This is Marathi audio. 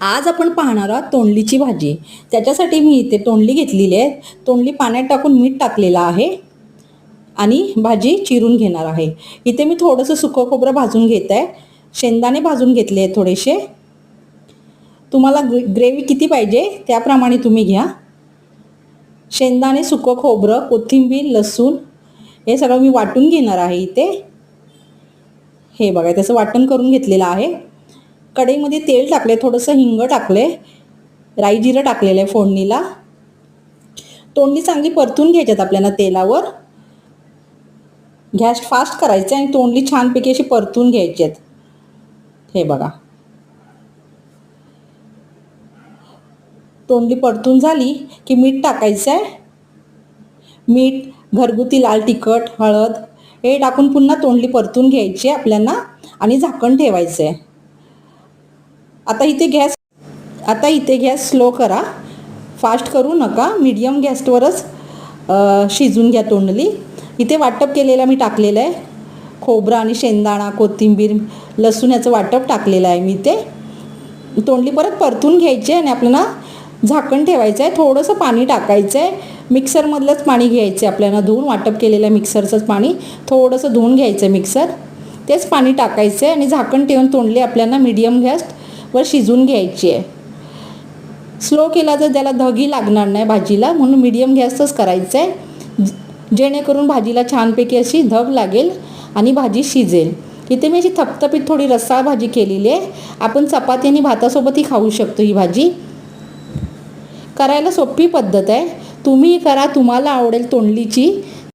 आज आपण पाहणार आहोत तोंडलीची भाजी. त्याच्यासाठी मी इथे तोंडली घेतलेली आहे. तोंडली पाण्यात टाकून मीठ टाकलेलं आहे आणि भाजी चिरून घेणार आहे. इथे मी थोडंसं सुकं खोबरं भाजून घेत आहे. शेंगदाणे भाजून घेतले आहेत थोडेसे. तुम्हाला ग्रेव्ही किती पाहिजे त्याप्रमाणे तुम्ही घ्या. शेंगदाणे, सुकं खोबरं, कोथिंबीर, लसूण हे सगळं मी वाटून घेणार आहे इथे. हे बघा त्याचं वाटण करून घेतलेलं आहे. कढईमध्ये तेल टाकले, थोडंसं हिंग टाकले, राई जिरं टाकलेलं आहे फोडणीला. तोंडली चांगली परतून घ्यायच्यात आपल्याला तेलावर. गॅस फास्ट करायचा आणि तोंडली छानपैकी अशी परतून घ्यायची आहेत. हे बघा तोंडली परतून झाली की मीठ टाकायचं आहे. मीठ, घरगुती लाल तिखट, हळद हे टाकून पुन्हा तोंडली परतून घ्यायची आहे आपल्याला आणि झाकण ठेवायचं आहे. आता इथे गॅस स्लो करा, फास्ट करू नका, मीडियम गॅसवरच शिजून घ्या तोंडली. इथे वाटप केलेलं मी टाकलेलं आहे. खोबरं आणि शेंगदाणा, कोथिंबीर, लसूण याचं वाटप टाकलेलं आहे मी. ते तोंडली परत परतून घ्यायची आणि आपल्याला झाकण ठेवायचं आहे. थोडंसं पाणी टाकायचं आहे. मिक्सरमधलंच पाणी घ्यायचं आहे आपल्याला धुवून. वाटप केलेलं मिक्सरचंच पाणी थोडंसं धुवून घ्यायचं आहे मिक्सर. तेच पाणी टाकायचं आहे आणि झाकण ठेवून तोंडली आपल्याला मीडियम गॅसवर शिजून घ्यायची आहे. स्लो केला तर त्याला धगी लागणार नाही भाजीला, म्हणून मीडियम गॅसच करायचं आहे, जेणेकरून भाजीला छानपैकी अशी धग लागेल आणि भाजी शिजेल. इथे मी अशी थपथपीत थोडी रस्साळ भाजी केलेली आहे. आपण चपाती आणि भातासोबतही खाऊ शकतो. ही भाजी करायला सोपी पद्धत आहे. तुम्ही करा, तुम्हाला आवडेल तोंडलीची